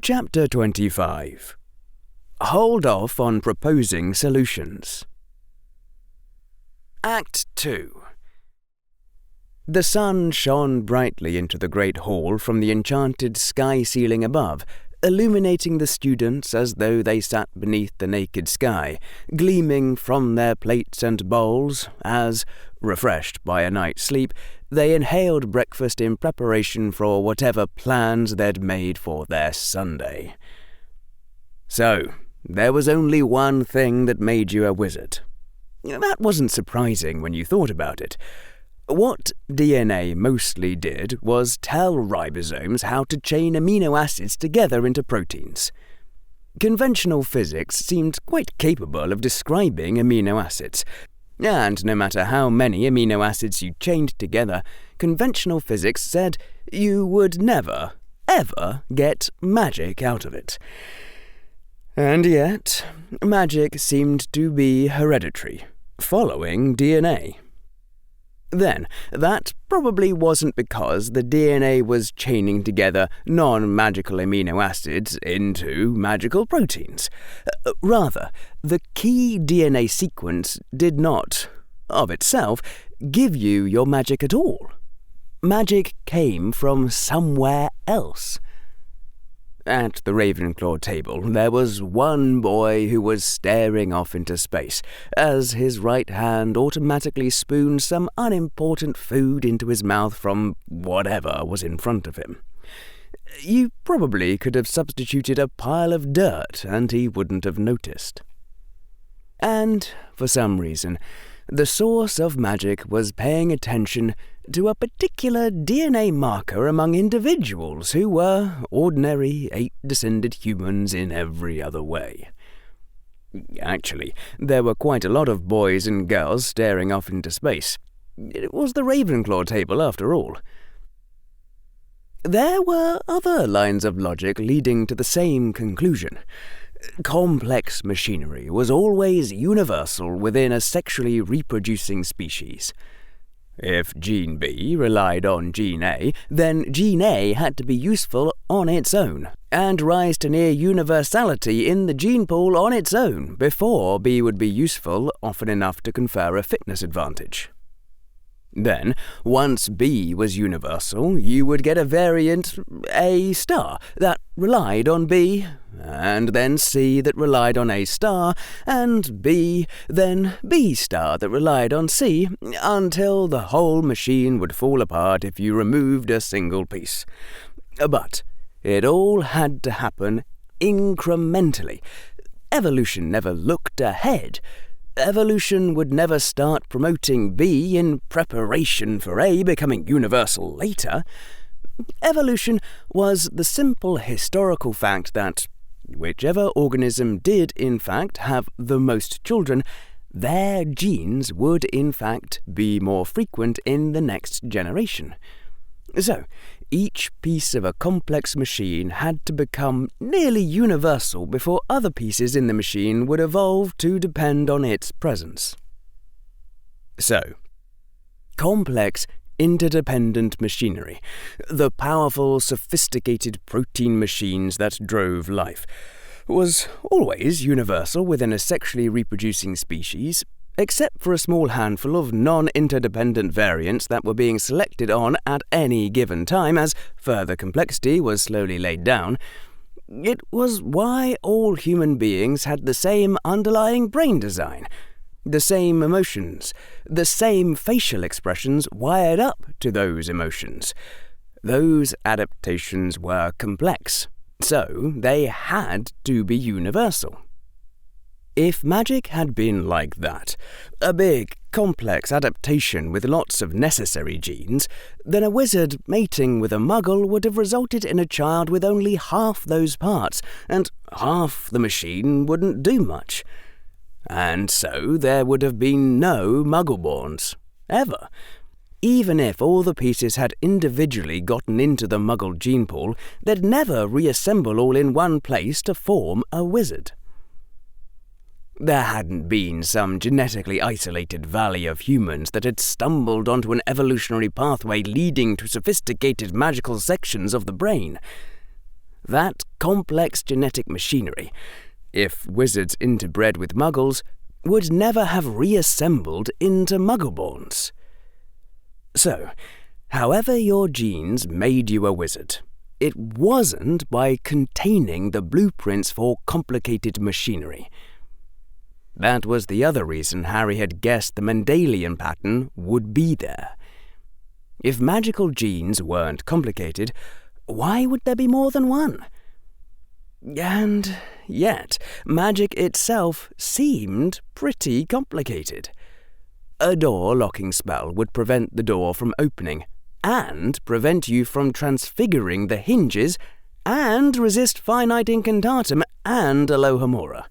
Chapter 25. Hold off on proposing solutions. Act 2. The sun shone brightly into the great hall from the enchanted sky ceiling above, illuminating the students as though they sat beneath the naked sky, gleaming from their plates and bowls as, refreshed by a night's sleep, they inhaled breakfast in preparation for whatever plans they'd made for their Sunday. So, there was only one thing that made you a wizard. That wasn't surprising when you thought about it. What DNA mostly did was tell ribosomes how to chain amino acids together into proteins. Conventional physics seemed quite capable of describing amino acids, and no matter how many amino acids you chained together, conventional physics said you would never, ever get magic out of it. And yet, magic seemed to be hereditary, following DNA. Then, that probably wasn't because the DNA was chaining together non-magical amino acids into magical proteins. Rather, the key DNA sequence did not, of itself, give you your magic at all. Magic came from somewhere else. At the Ravenclaw table, there was one boy who was staring off into space, as his right hand automatically spooned some unimportant food into his mouth from whatever was in front of him. You probably could have substituted a pile of dirt, and he wouldn't have noticed. And, for some reason, the source of magic was paying attention to a particular DNA marker among individuals who were ordinary, ape-descended humans in every other way. Actually, there were quite a lot of boys and girls staring off into space. It was the Ravenclaw table, after all. There were other lines of logic leading to the same conclusion. Complex machinery was always universal within a sexually reproducing species. If Gene B relied on Gene A, then Gene A had to be useful on its own, and rise to near universality in the gene pool on its own, before B would be useful often enough to confer a fitness advantage. Then, once B was universal, you would get a variant A star that relied on B, and then C that relied on A star, and B, then B star that relied on C, until the whole machine would fall apart if you removed a single piece. But it all had to happen incrementally. Evolution never looked ahead. Evolution would never start promoting B in preparation for A becoming universal later. Evolution was the simple historical fact that whichever organism did in fact have the most children, their genes would in fact be more frequent in the next generation. So, each piece of a complex machine had to become nearly universal before other pieces in the machine would evolve to depend on its presence. So, complex, interdependent machinery, the powerful, sophisticated protein machines that drove life, was always universal within a sexually reproducing species, except for a small handful of non-interdependent variants that were being selected on at any given time as further complexity was slowly laid down. It was why all human beings had the same underlying brain design, the same emotions, the same facial expressions wired up to those emotions. Those adaptations were complex, so they had to be universal. If magic had been like that, a big, complex adaptation with lots of necessary genes, then a wizard mating with a muggle would have resulted in a child with only half those parts, and half the machine wouldn't do much. And so there would have been no Muggleborns, ever. Even if all the pieces had individually gotten into the Muggle gene pool, they'd never reassemble all in one place to form a wizard. There hadn't been some genetically isolated valley of humans that had stumbled onto an evolutionary pathway leading to sophisticated magical sections of the brain. that complex genetic machinery, if wizards interbred with muggles, would never have reassembled into muggleborns. So, however your genes made you a wizard, it wasn't by containing the blueprints for complicated machinery. That was the other reason Harry had guessed the Mendelian pattern would be there. If magical genes weren't complicated, why would there be more than one? And yet, magic itself seemed pretty complicated. A door-locking spell would prevent the door from opening, and prevent you from transfiguring the hinges, and resist finite incantatem and Alohomora.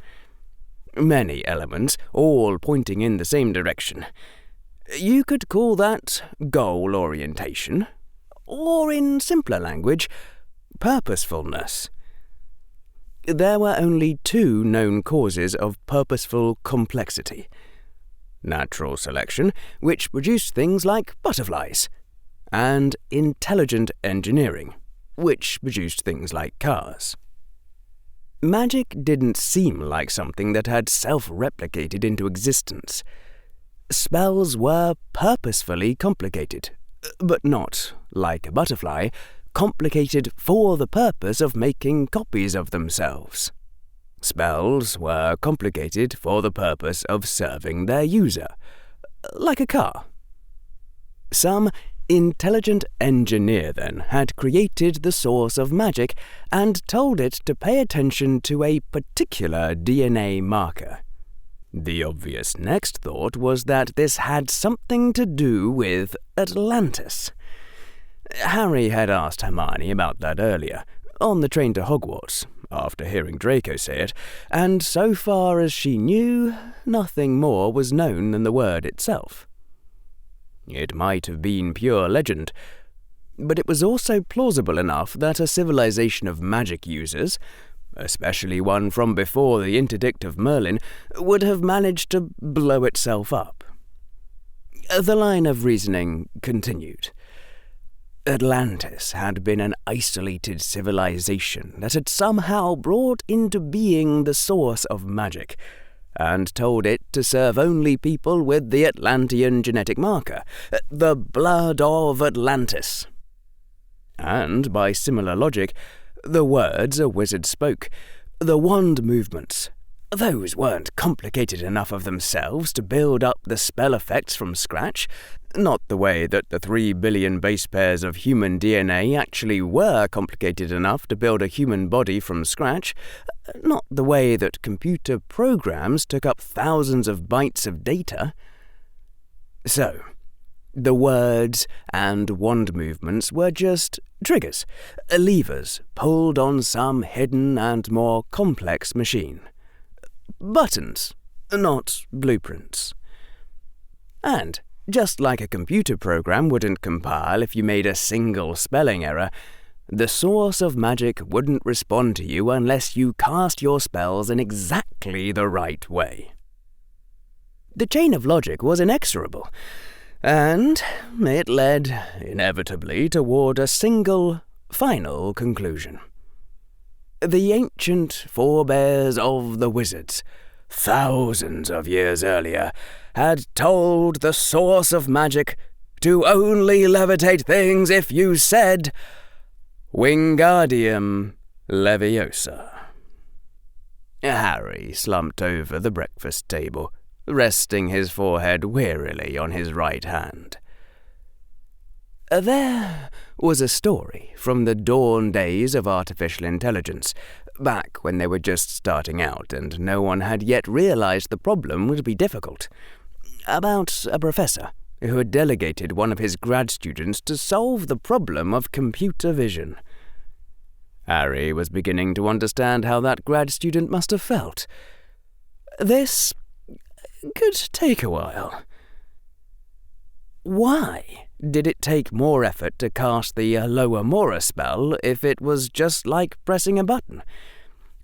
Many elements, all pointing in the same direction. You could call that goal orientation, or in simpler language, purposefulness. There were only two known causes of purposeful complexity: natural selection, which produced things like butterflies, and intelligent engineering, which produced things like cars. Magic didn't seem like something that had self-replicated into existence. Spells were purposefully complicated, but not, like a butterfly, complicated for the purpose of making copies of themselves. Spells were complicated for the purpose of serving their user, like a car. Some intelligent engineer, then, had created the source of magic and told it to pay attention to a particular DNA marker. The obvious next thought was that this had something to do with Atlantis. Harry had asked Hermione about that earlier, on the train to Hogwarts, after hearing Draco say it, and so far as she knew, nothing more was known than the word itself. It might have been pure legend, but it was also plausible enough that a civilization of magic users, especially one from before the interdict of Merlin, would have managed to blow itself up. The line of reasoning continued. Atlantis had been an isolated civilization that had somehow brought into being the source of magic, and told it to serve only people with the Atlantean genetic marker, the blood of Atlantis. And by similar logic, the words a wizard spoke, the wand movements, those weren't complicated enough of themselves to build up the spell effects from scratch, not the way that the 3 billion base pairs of human DNA actually were complicated enough to build a human body from scratch, not the way that computer programs took up thousands of bytes of data. So, the words and wand movements were just triggers, levers pulled on some hidden and more complex machine. Buttons, not blueprints. And, just like a computer program wouldn't compile if you made a single spelling error, the source of magic wouldn't respond to you unless you cast your spells in exactly the right way. The chain of logic was inexorable, and it led, inevitably, toward a single, final conclusion. The ancient forebears of the wizards, thousands of years earlier, had told the source of magic to only levitate things if you said Wingardium Leviosa. Harry slumped over the breakfast table, resting his forehead wearily on his right hand. There was a story from the dawn days of artificial intelligence, back when they were just starting out and no one had yet realized the problem would be difficult, about a professor who had delegated one of his grad students to solve the problem of computer vision. Harry was beginning to understand how that grad student must have felt. This could take a while. Why did it take more effort to cast the Alohomora spell if it was just like pressing a button?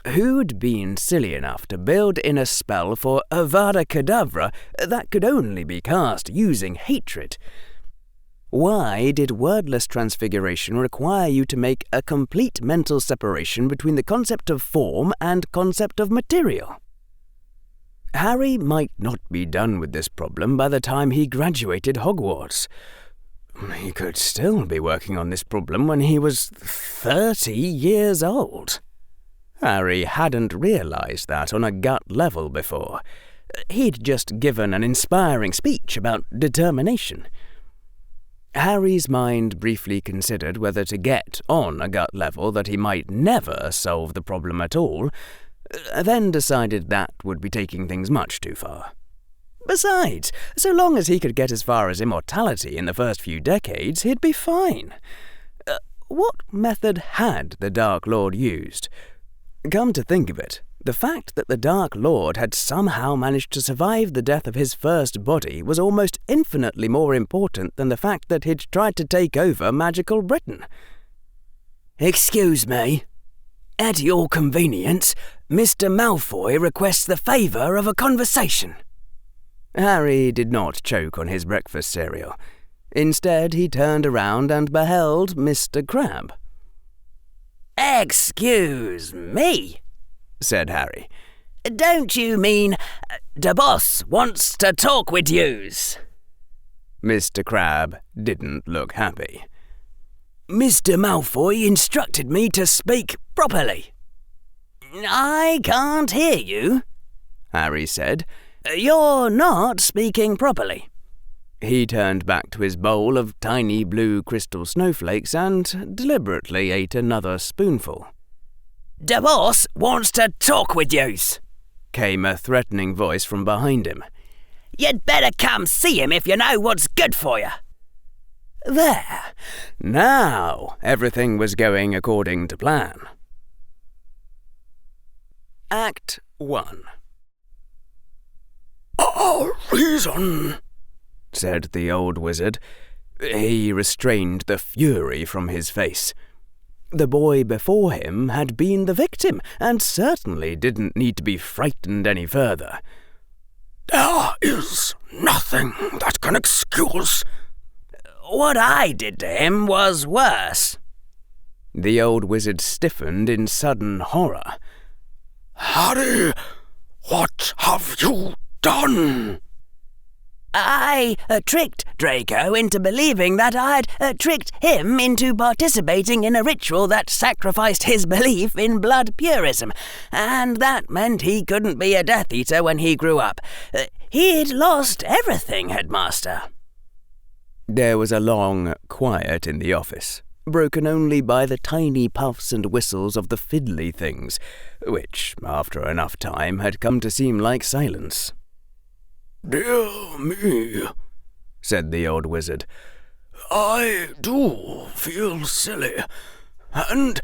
Who'd been silly enough to build in a spell for Avada Kedavra that could only be cast using hatred? Why did wordless transfiguration require you to make a complete mental separation between the concept of form and concept of material? Harry might not be done with this problem by the time he graduated Hogwarts. He could still be working on this problem when he was 30 years old. Harry hadn't realised that on a gut level before. He'd just given an inspiring speech about determination. Harry's mind briefly considered whether to get on a gut level that he might never solve the problem at all, then decided that would be taking things much too far. Besides, so long as he could get as far as immortality in the first few decades, he'd be fine. What method had the Dark Lord used? Come to think of it, the fact that the Dark Lord had somehow managed to survive the death of his first body was almost infinitely more important than the fact that he'd tried to take over magical Britain. "Excuse me. At your convenience, Mr. Malfoy requests the favour of a conversation." Harry did not choke on his breakfast cereal. Instead, he turned around and beheld Mr. Crabbe. "Excuse me," said Harry. "Don't you mean the boss wants to talk with yous?" Mr. Crabbe didn't look happy. "Mr. Malfoy instructed me to speak properly." "I can't hear you," Harry said. "You're not speaking properly." He turned back to his bowl of tiny blue crystal snowflakes and deliberately ate another spoonful. "The boss wants to talk with yous," came a threatening voice from behind him. "You'd better come see him if you know what's good for you." There. Now everything was going according to plan. Act 1. "A reason," said the old wizard. He restrained the fury from his face. The boy before him had been the victim, and certainly didn't need to be frightened any further. "There is nothing that can excuse—" "What I did to him was worse." The old wizard stiffened in sudden horror. "Harry, what have you done?" "I tricked Draco into believing that I'd tricked him into participating in a ritual that sacrificed his belief in blood purism, and that meant he couldn't be a Death Eater when he grew up. He'd lost everything, Headmaster." There was a long quiet in the office, broken only by the tiny puffs and whistles of the fiddly things, which, after enough time, had come to seem like silence. "Dear me," said the old wizard, "I do feel silly, and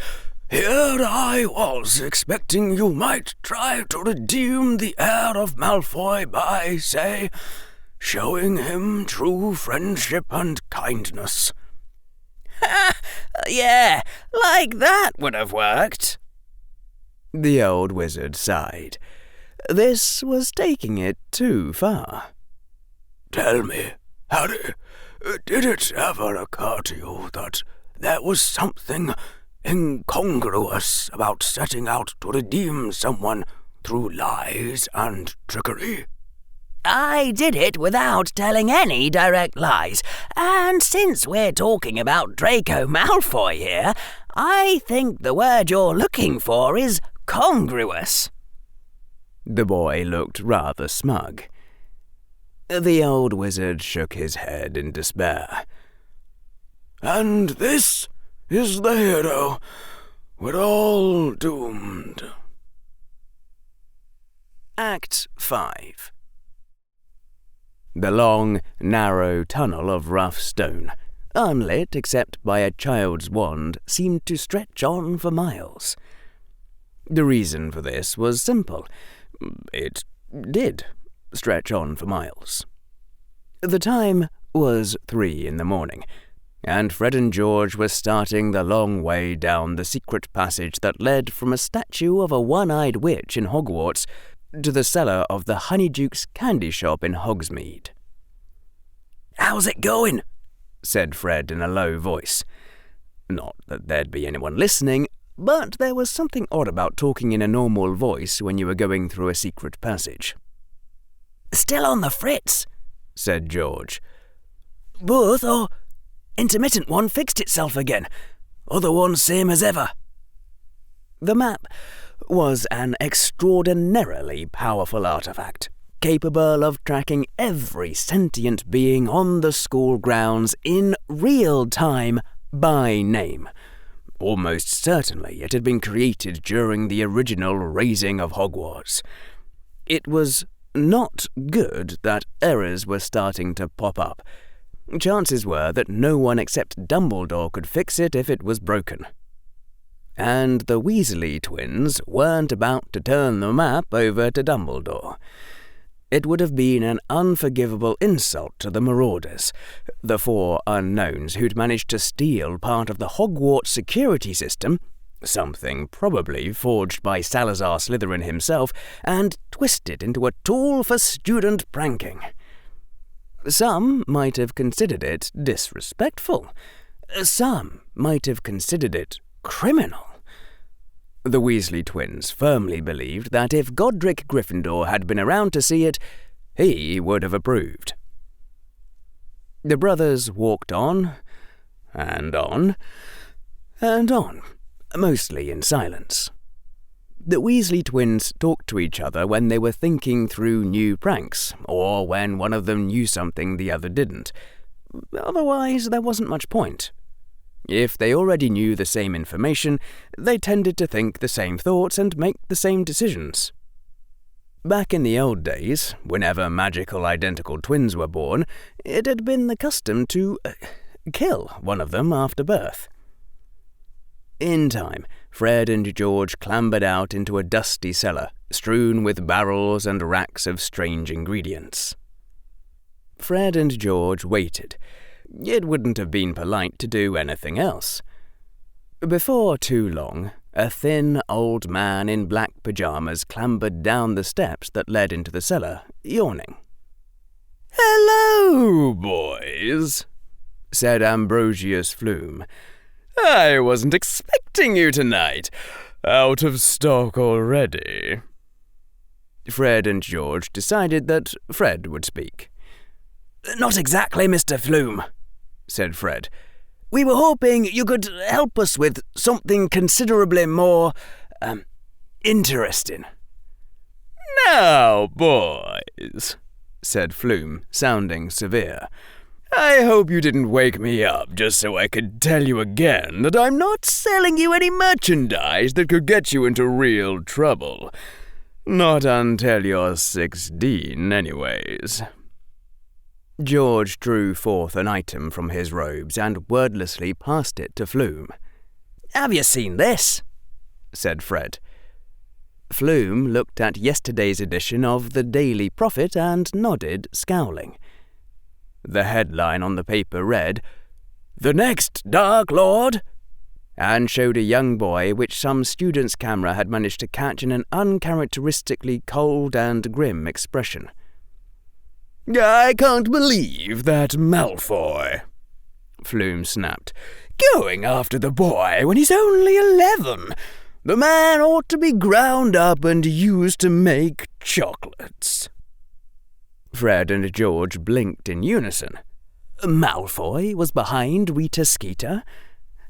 here I was expecting you might try to redeem the heir of Malfoy by, say, showing him true friendship and kindness." "Yeah, like that would have worked." The old wizard sighed. This was taking it too far. "Tell me, Harry, did it ever occur to you that there was something incongruous about setting out to redeem someone through lies and trickery?" "I did it without telling any direct lies, and since we're talking about Draco Malfoy here, I think the word you're looking for is congruous." The boy looked rather smug. The old wizard shook his head in despair. "And this is the hero. We're all doomed." Act 5. The long, narrow tunnel of rough stone, unlit except by a child's wand, seemed to stretch on for miles. The reason for this was simple. It did stretch on for miles. The time was 3 in the morning, and Fred and George were starting the long way down the secret passage that led from a statue of a one-eyed witch in Hogwarts to the cellar of the Honeyduke's candy shop in Hogsmeade. "How's it going?" said Fred in a low voice. Not that there'd be anyone listening, but there was something odd about talking in a normal voice when you were going through a secret passage. "Still on the fritz," said George. "Both, or intermittent one fixed itself again. Other one same as ever." The map was an extraordinarily powerful artifact, capable of tracking every sentient being on the school grounds in real time by name. Almost certainly it had been created during the original raising of Hogwarts. It was not good that errors were starting to pop up. Chances were that no one except Dumbledore could fix it if it was broken. And the Weasley twins weren't about to turn the map over to Dumbledore. It would have been an unforgivable insult to the Marauders, the four unknowns who'd managed to steal part of the Hogwarts security system, something probably forged by Salazar Slytherin himself, and twist it into a tool for student pranking. Some might have considered it disrespectful. Some might have considered it criminal. The Weasley twins firmly believed that if Godric Gryffindor had been around to see it, he would have approved. The brothers walked on, and on, and on, mostly in silence. The Weasley twins talked to each other when they were thinking through new pranks, or when one of them knew something the other didn't. Otherwise, there wasn't much point. If they already knew the same information, they tended to think the same thoughts and make the same decisions. Back in the old days, whenever magical identical twins were born, it had been the custom to kill one of them after birth. In time, Fred and George clambered out into a dusty cellar, strewn with barrels and racks of strange ingredients. Fred and George waited. It wouldn't have been polite to do anything else. Before too long, a thin old man in black pyjamas clambered down the steps that led into the cellar, yawning. "Hello, boys," said Ambrosius Flume. "I wasn't expecting you tonight. Out of stock already." Fred and George decided that Fred would speak. "Not exactly, Mr. Flume," said Fred. "We were hoping you could help us with something considerably more, interesting." "Now, boys," said Flume, sounding severe, "I hope you didn't wake me up just so I could tell you again that I'm not selling you any merchandise that could get you into real trouble. Not until you're 16, anyways." George drew forth an item from his robes and wordlessly passed it to Flume. "Have you seen this?" said Fred. Flume looked at yesterday's edition of the Daily Prophet and nodded, scowling. The headline on the paper read, "The Next Dark Lord," and showed a young boy which some student's camera had managed to catch in an uncharacteristically cold and grim expression. "I can't believe that Malfoy," Flume snapped, "going after the boy when he's only 11. The man ought to be ground up and used to make chocolates." Fred and George blinked in unison. Malfoy was behind Rita Skeeter?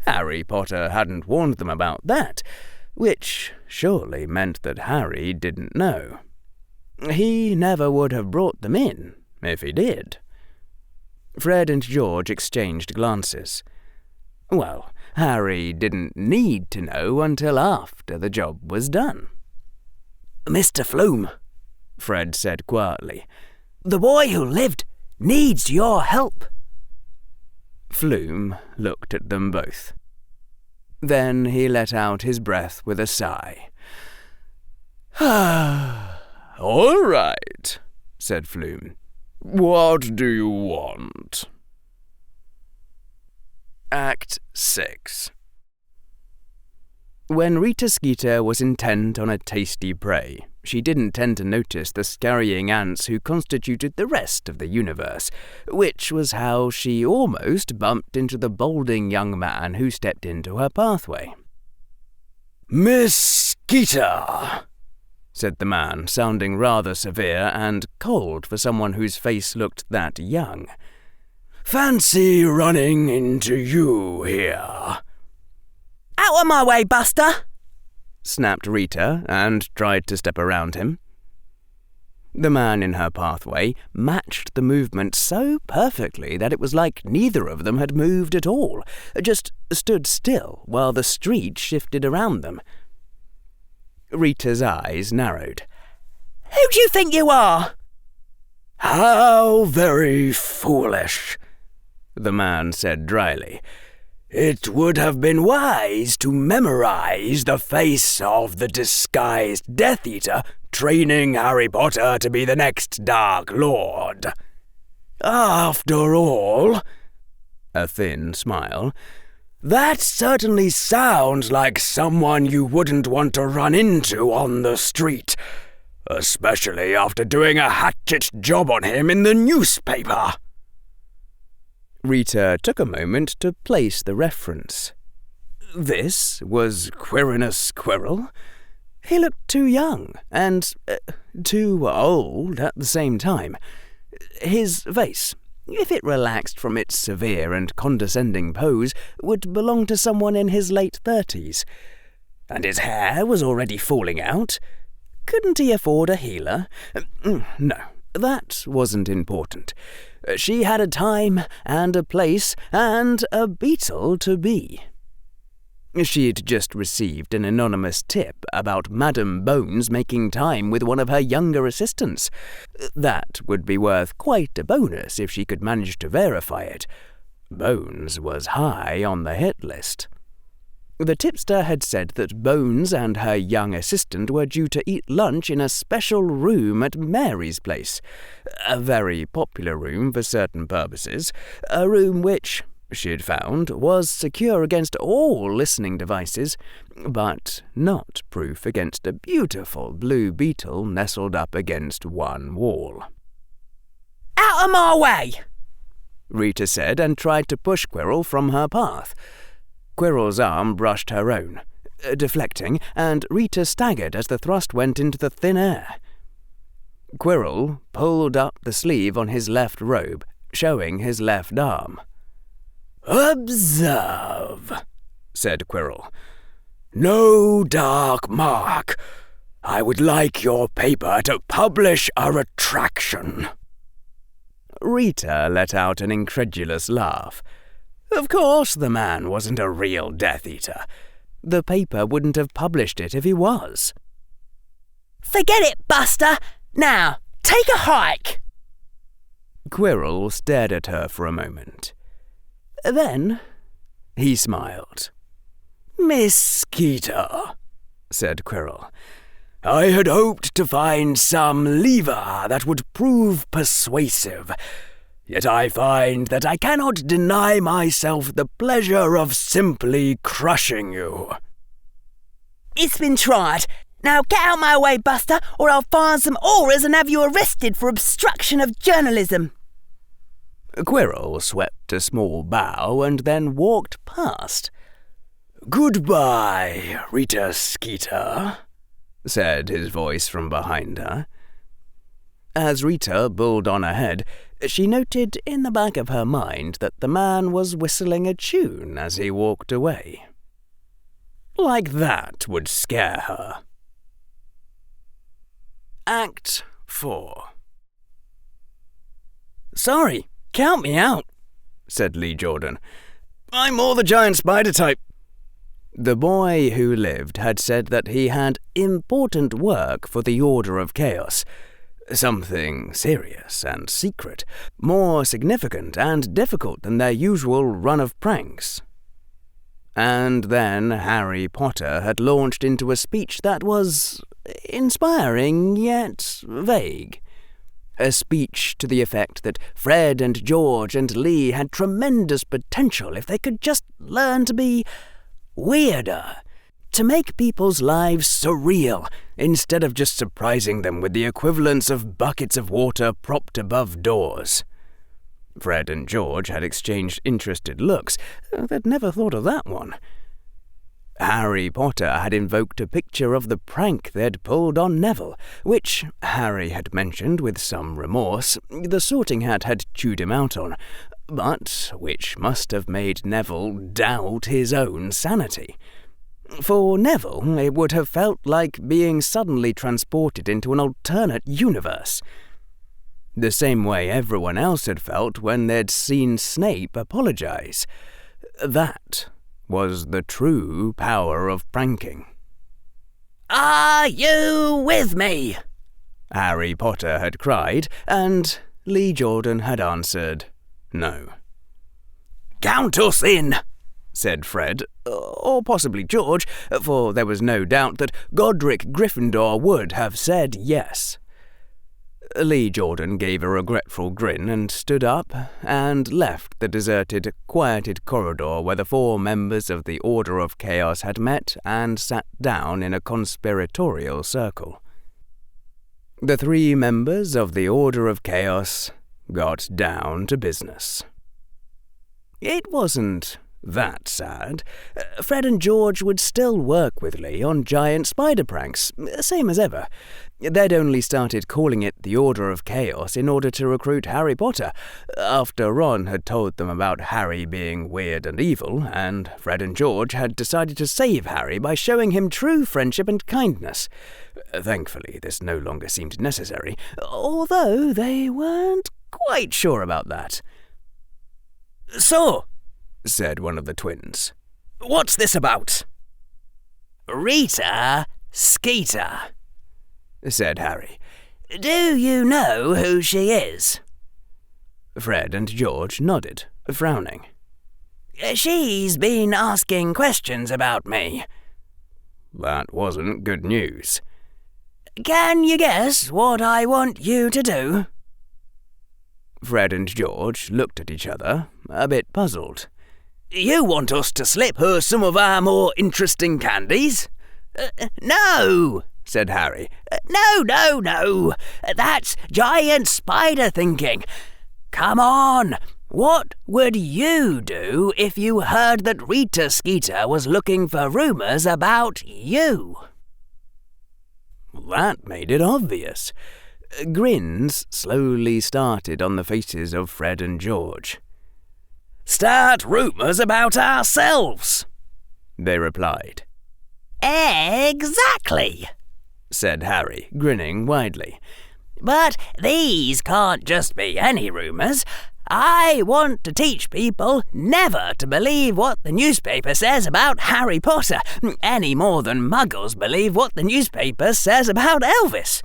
Harry Potter hadn't warned them about that, which surely meant that Harry didn't know. He never would have brought them in if he did. Fred and George exchanged glances. Well, Harry didn't need to know until after the job was done. "Mr. Flume," Fred said quietly, "the boy who lived needs your help." Flume looked at them both. Then he let out his breath with a sigh. "All right," said Flume. "What do you want?" Act 6. When Rita Skeeter was intent on a tasty prey, She didn't tend to notice the scurrying ants who constituted the rest of the universe, which was how she almost bumped into the balding young man who stepped into her pathway. "Miss Skeeter," said the man, sounding rather severe and cold for someone whose face looked that young. "Fancy running into you here." "Out of my way, Buster!" snapped Rita and tried to step around him. The man in her pathway matched the movement so perfectly that it was like neither of them had moved at all, just stood still while the street shifted around them. Rita's eyes narrowed. "Who do you think you are?" "How very foolish," the man said dryly. "It would have been wise to memorize the face of the disguised Death Eater training Harry Potter to be the next Dark Lord. After all," a thin smile, "that certainly sounds like someone you wouldn't want to run into on the street, especially after doing a hatchet job on him in the newspaper." Rita took a moment to place the reference. This was Quirinus Quirrell? He looked too young and too old at the same time. His face, if it relaxed from its severe and condescending pose, would belong to someone in his late 30s. And his hair was already falling out. Couldn't he afford a healer? No, that wasn't important. She had a time and a place and a beetle to be. She'd just received an anonymous tip about Madame Bones making time with one of her younger assistants. That would be worth quite a bonus if she could manage to verify it. Bones was high on the hit list. The tipster had said that Bones and her young assistant were due to eat lunch in a special room at Mary's place. A very popular room for certain purposes. A room which, she'd found, was secure against all listening devices, but not proof against a beautiful blue beetle nestled up against one wall. "Out of my way!" Rita said, and tried to push Quirrell from her path. Quirrell's arm brushed her own, deflecting, and Rita staggered as the thrust went into the thin air. Quirrell pulled up the sleeve on his left robe, showing his left arm. "Observe," said Quirrell. "No dark mark. I would like your paper to publish a retraction." Rita let out an incredulous laugh. Of course the man wasn't a real Death Eater. The paper wouldn't have published it if he was. "Forget it, Buster! Now, take a hike!" Quirrell stared at her for a moment. Then he smiled. "Miss Skeeter," said Quirrell, "I had hoped to find some lever that would prove persuasive. Yet I find that I cannot deny myself the pleasure of simply crushing you." "It's been tried. Now get out my way, Buster, or I'll fire some auras and have you arrested for obstruction of journalism." Quirrell swept a small bow and then walked past. "Goodbye, Rita Skeeter," said his voice from behind her. As Rita bulled on ahead, she noted in the back of her mind that the man was whistling a tune as he walked away. Like that would scare her. Act 4. "Sorry, count me out," said Lee Jordan. "I'm more the giant spider type." The boy who lived had said that he had important work for the Order of Chaos. Something serious and secret, more significant and difficult than their usual run of pranks. And then Harry Potter had launched into a speech that was inspiring yet vague. A speech to the effect that Fred and George and Lee had tremendous potential if they could just learn to be weirder, to make people's lives surreal, instead of just surprising them with the equivalents of buckets of water propped above doors. Fred and George had exchanged interested looks. They'd never thought of that one. Harry Potter had invoked a picture of the prank they'd pulled on Neville, which Harry had mentioned with some remorse the Sorting Hat had chewed him out on, but which must have made Neville doubt his own sanity. For Neville, it would have felt like being suddenly transported into an alternate universe. The same way everyone else had felt when they'd seen Snape apologize. That was the true power of pranking. "Are you with me?" Harry Potter had cried, and Lee Jordan had answered no. "Count us in," said Fred, or possibly George, for there was no doubt that Godric Gryffindor would have said yes. Lee Jordan gave a regretful grin and stood up and left the deserted, quieted corridor where the 4 members of the Order of Chaos had met and sat down in a conspiratorial circle. The 3 members of the Order of Chaos got down to business. It wasn't that sad. Fred and George would still work with Lee on giant spider pranks, same as ever. They'd only started calling it the Order of Chaos in order to recruit Harry Potter, after Ron had told them about Harry being weird and evil, and Fred and George had decided to save Harry by showing him true friendship and kindness. Thankfully, this no longer seemed necessary, although they weren't quite sure about that. "So," said one of the twins, "what's this about?" "Rita Skeeter," said Harry. "Do you know who she is?" Fred and George nodded, frowning. "She's been asking questions about me." That wasn't good news. "Can you guess what I want you to do?" Fred and George looked at each other, a bit puzzled. "You want us to slip her some of our more interesting candies?" No, said Harry. No. That's giant spider thinking. Come on. What would you do if you heard that Rita Skeeter was looking for rumours about you? That made it obvious. Grins slowly started on the faces of Fred and George. "Start rumours about ourselves," they replied. Exactly, said Harry, grinning widely. But these can't just be any rumours. I want to teach people never to believe what the newspaper says about Harry Potter, any more than Muggles believe what the newspaper says about Elvis.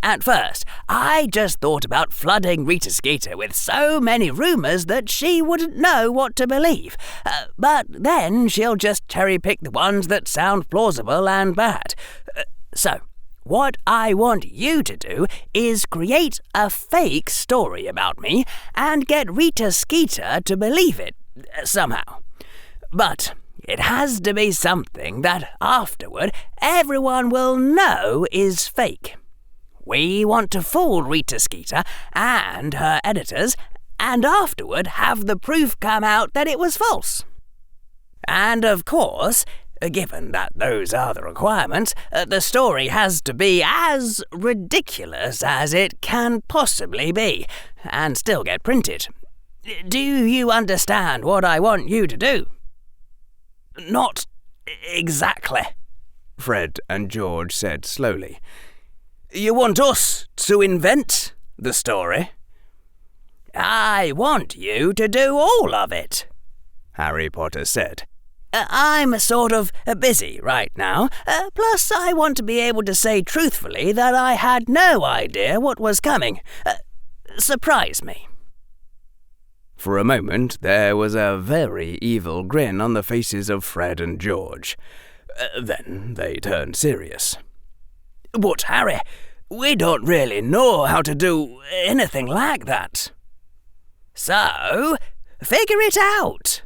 At first, I just thought about flooding Rita Skeeter with so many rumours that she wouldn't know what to believe. But then she'll just cherry-pick the ones that sound plausible and bad. So, what I want you to do is create a fake story about me and get Rita Skeeter to believe it, somehow. But it has to be something that afterward everyone will know is fake. We want to fool Rita Skeeter and her editors, and afterward have the proof come out that it was false. And of course, given that those are the requirements, the story has to be as ridiculous as it can possibly be, and still get printed. Do you understand what I want you to do? "Not exactly," Fred and George said slowly. "You want us to invent the story?" "I want you to do all of it," Harry Potter said. "I'm sort of busy right now, plus I want to be able to say truthfully that I had no idea what was coming. Surprise me." For a moment there was a very evil grin on the faces of Fred and George. Then they turned serious. "But Harry, we don't really know how to do anything like that." "So, figure it out,"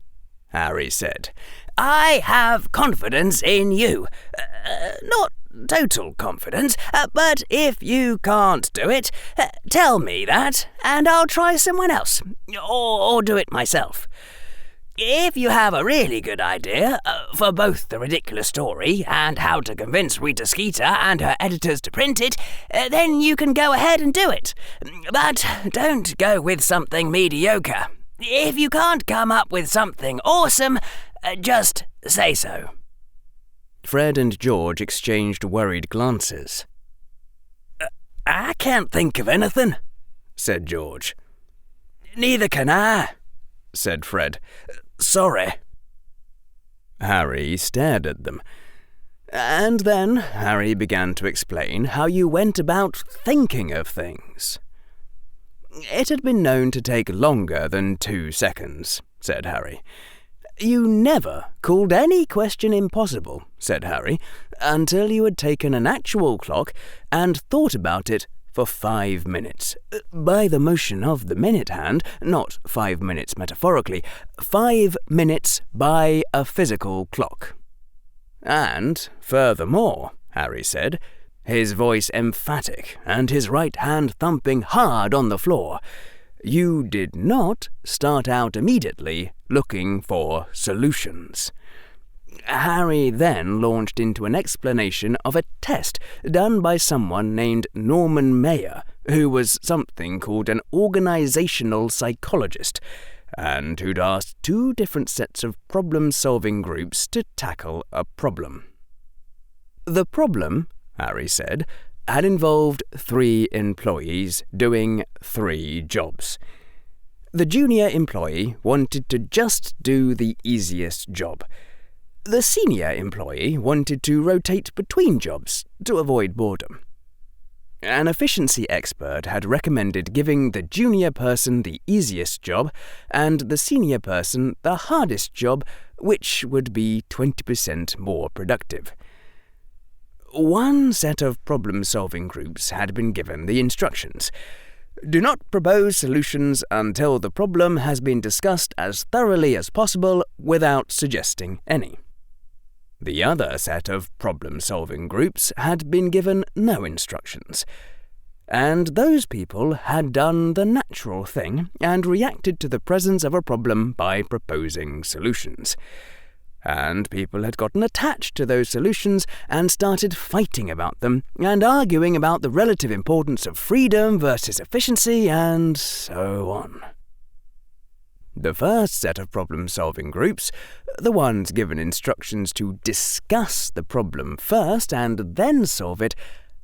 Harry said. I have confidence in you. Not total confidence, but if you can't do it, tell me that, and I'll try someone else, or do it myself. If you have a really good idea for both the ridiculous story and how to convince Rita Skeeter and her editors to print it, then you can go ahead and do it. But don't go with something mediocre. If you can't come up with something awesome, just say so. Fred and George exchanged worried glances. I can't think of anything, said George. Neither can I, said Fred. Sorry. Harry stared at them. And then Harry began to explain how you went about thinking of things. It had been known to take longer than 2 seconds, said Harry. You never called any question impossible, said Harry, until you had taken an actual clock and thought about it for 5 minutes. By the motion of the minute hand, not 5 minutes metaphorically, 5 minutes by a physical clock. And, furthermore, Harry said, his voice emphatic and his right hand thumping hard on the floor, you did not start out immediately looking for solutions. Harry then launched into an explanation of a test done by someone named Norman Mayer, who was something called an organizational psychologist, and who'd asked 2 different sets of problem-solving groups to tackle a problem. The problem, Harry said, had involved 3 employees doing 3 jobs. The junior employee wanted to just do the easiest job. The senior employee wanted to rotate between jobs to avoid boredom. An efficiency expert had recommended giving the junior person the easiest job and the senior person the hardest job, which would be 20% more productive. One set of problem-solving groups had been given the instructions: do not propose solutions until the problem has been discussed as thoroughly as possible without suggesting any. The other set of problem-solving groups had been given no instructions, and those people had done the natural thing and reacted to the presence of a problem by proposing solutions. And people had gotten attached to those solutions and started fighting about them and arguing about the relative importance of freedom versus efficiency and so on. The first set of problem-solving groups, the ones given instructions to discuss the problem first and then solve it,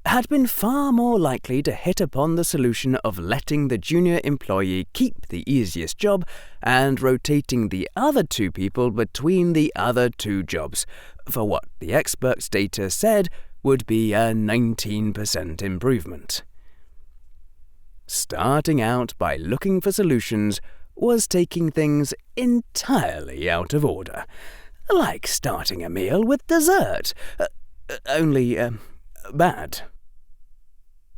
had been far more likely to hit upon the solution of letting the junior employee keep the easiest job and rotating the other 2 people between the other 2 jobs, for what the expert's data said would be a 19% improvement. Starting out by looking for solutions was taking things entirely out of order, like starting a meal with dessert, only bad.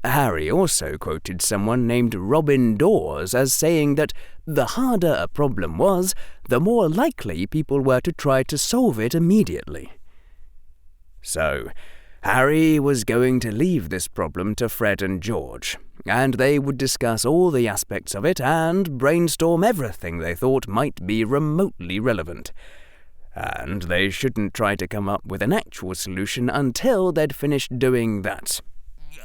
Harry also quoted someone named Robin Dawes as saying that the harder a problem was, the more likely people were to try to solve it immediately. So, Harry was going to leave this problem to Fred and George, and they would discuss all the aspects of it and brainstorm everything they thought might be remotely relevant. And they shouldn't try to come up with an actual solution until they'd finished doing that.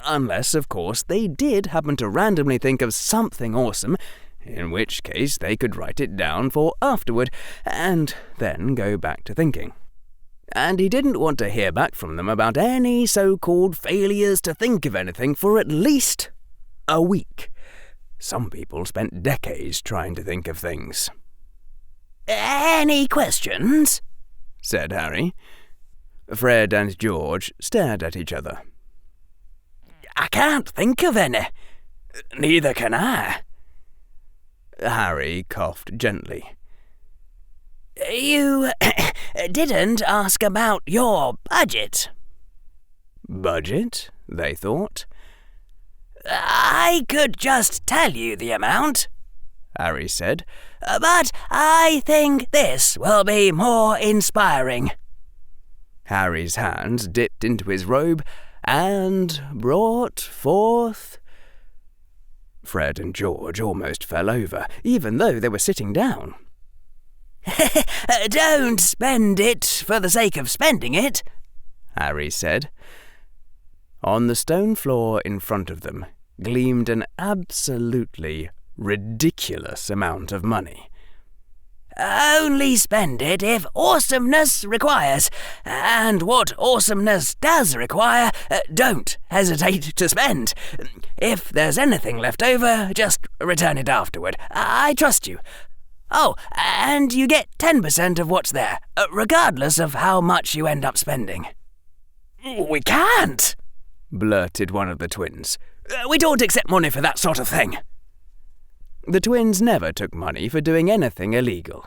Unless, of course, they did happen to randomly think of something awesome, in which case they could write it down for afterward and then go back to thinking. And he didn't want to hear back from them about any so-called failures to think of anything for at least a week. Some people spent decades trying to think of things. Any questions? Said Harry. Fred and George stared at each other. I can't think of any. Neither can I. Harry coughed gently. You didn't ask about your budget. Budget? They thought. I could just tell you the amount, Harry said, but I think this will be more inspiring. Harry's hand dipped into his robe and brought forth... Fred and George almost fell over, even though they were sitting down. Don't spend it for the sake of spending it, Harry said. On the stone floor in front of them gleamed an absolutely ridiculous amount of money. Only spend it if awesomeness requires, and what awesomeness does require, don't hesitate to spend. If there's anything left over, just return it afterward. I trust you. Oh, and you get 10% of what's there, regardless of how much you end up spending. We can't, blurted one of the twins. We don't accept money for that sort of thing. The twins never took money for doing anything illegal.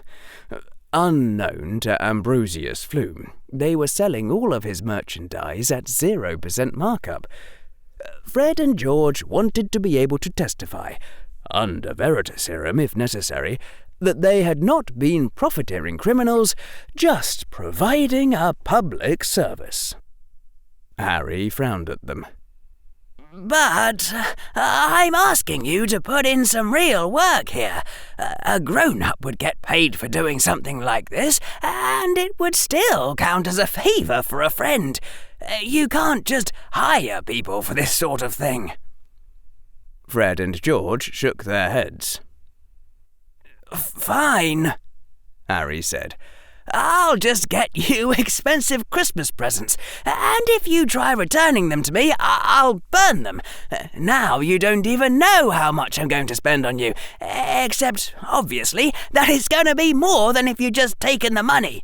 Unknown to Ambrosius Flume, they were selling all of his merchandise at 0% markup. Fred and George wanted to be able to testify, under veritaserum if necessary, that they had not been profiteering criminals, just providing a public service. Harry frowned at them. But I'm asking you to put in some real work here. A grown-up would get paid for doing something like this, and it would still count as a favour for a friend. You can't just hire people for this sort of thing. Fred and George shook their heads. Fine, Harry said. I'll just get you expensive Christmas presents, and if you try returning them to me, I'll burn them. Now you don't even know how much I'm going to spend on you, except, obviously, that it's going to be more than if you'd just taken the money.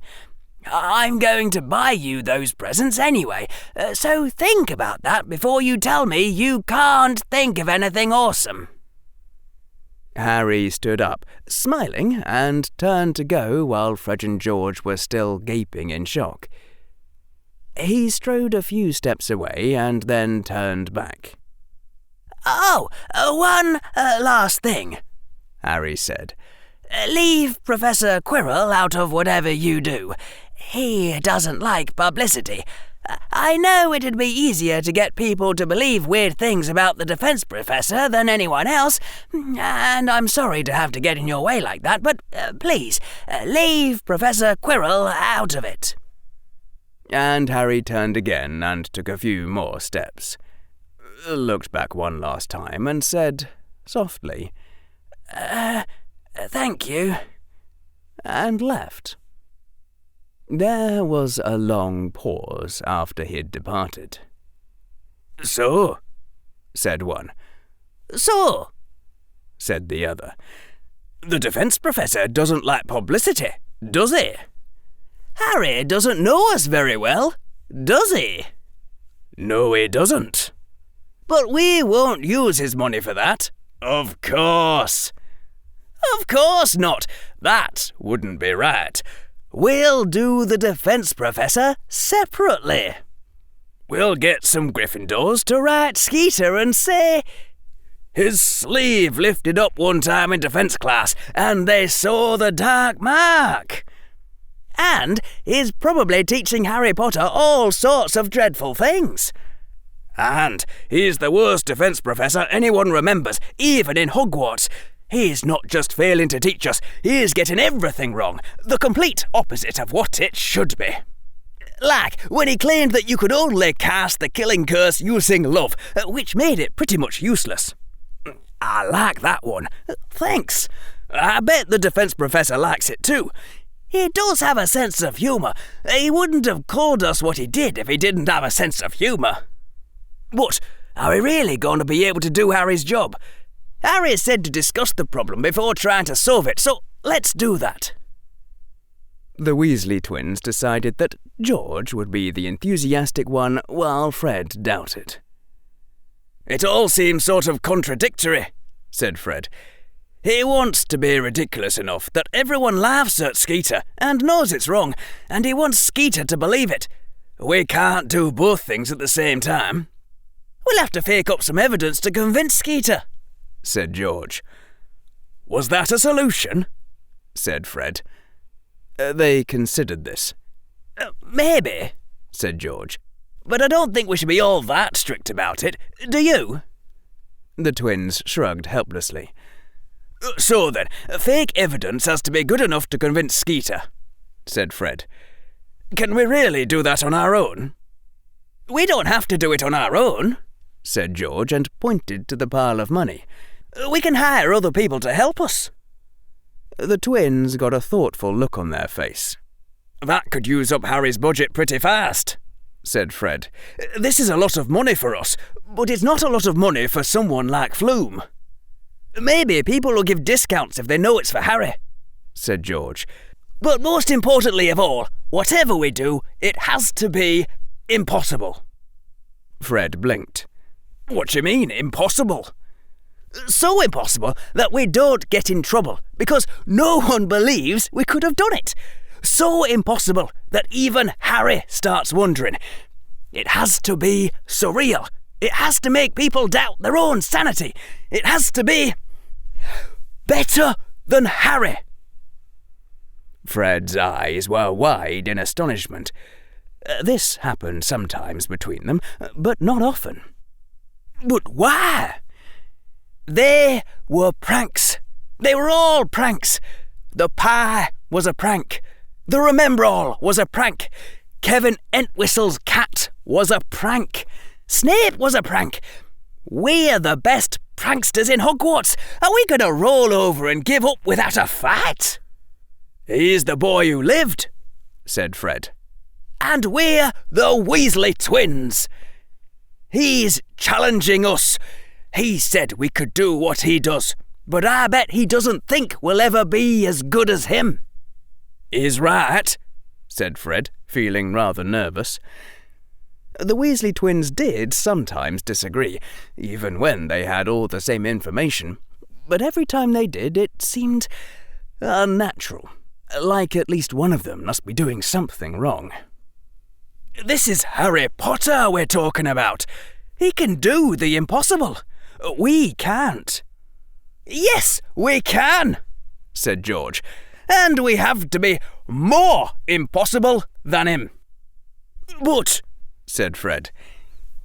I'm going to buy you those presents anyway, so think about that before you tell me you can't think of anything awesome. Harry stood up, smiling, and turned to go while Fred and George were still gaping in shock. He strode a few steps away and then turned back. Oh, one last thing, Harry said. Leave Professor Quirrell out of whatever you do. He doesn't like publicity. I know it'd be easier to get people to believe weird things about the defense professor than anyone else, and I'm sorry to have to get in your way like that, but please, leave Professor Quirrell out of it. And Harry turned again and took a few more steps, looked back one last time and said, softly, Thank you, and left. There was a long pause after he'd departed. So, said one. So, said the other. The defense professor doesn't like publicity, does he? Harry doesn't know us very well, does he? No, he doesn't. But we won't use his money for that. Of course. Of course not. That wouldn't be right. We'll do the defense professor separately. We'll get some Gryffindors to write Skeeter and say, his sleeve lifted up one time in defense class and they saw the dark mark. And he's probably teaching Harry Potter all sorts of dreadful things. And he's the worst defense professor anyone remembers, even in Hogwarts. He's not just failing to teach us, he's getting everything wrong, the complete opposite of what it should be. Like when he claimed that you could only cast the killing curse using love, which made it pretty much useless. I like that one. Thanks. I bet the defense professor likes it too. He does have a sense of humour. He wouldn't have called us what he did if he didn't have a sense of humour. But are we really going to be able to do Harry's job? Harry said to discuss the problem before trying to solve it, so let's do that. The Weasley twins decided that George would be the enthusiastic one, while Fred doubted. It all seems sort of contradictory, said Fred. He wants to be ridiculous enough that everyone laughs at Skeeter and knows it's wrong, and he wants Skeeter to believe it. We can't do both things at the same time. We'll have to fake up some evidence to convince Skeeter, said George. Was that a solution? said Fred. They considered this. Maybe, said George. but I don't think we should be all that strict about it. Do you? The twins shrugged helplessly. So then, fake evidence has to be good enough to convince Skeeter, said Fred. Can we really do that on our own? We don't have to do it on our own, said George, and pointed to the pile of money. We can hire other people to help us. The twins got a thoughtful look on their face. That could use up Harry's budget pretty fast, said Fred. This is a lot of money for us, but it's not a lot of money for someone like Flume. Maybe people will give discounts if they know it's for Harry, said George. But most importantly of all, whatever we do, it has to be impossible. Fred blinked. What do you mean, impossible? So impossible that we don't get in trouble, because no one believes we could have done it. So impossible that even Harry starts wondering. It has to be surreal. It has to make people doubt their own sanity. It has to be better than Harry. Fred's eyes were wide in astonishment. This happened sometimes between them, but not often. But why? They were pranks. They were all pranks. The pie was a prank. The Remember-All was a prank. Kevin Entwistle's cat was a prank. Snape was a prank. We're the best pranksters in Hogwarts. Are we going to roll over and give up without a fight? He's the boy who lived, said Fred. And we're the Weasley twins. He's challenging us. He said we could do what he does, but I bet he doesn't think we'll ever be as good as him. He's right, said Fred, feeling rather nervous. The Weasley twins did sometimes disagree, even when they had all the same information, but every time they did, it seemed unnatural, like at least one of them must be doing something wrong. This is Harry Potter we're talking about. He can do the impossible. We can't. Yes, we can, said George. And we have to be more impossible than him. But, said Fred,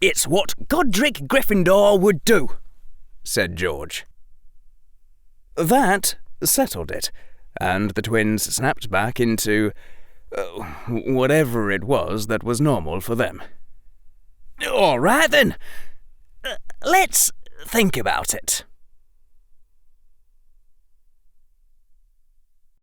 it's what Godric Gryffindor would do, said George. That settled it, and the twins snapped back into whatever it was that was normal for them. All right then. Let's think about it.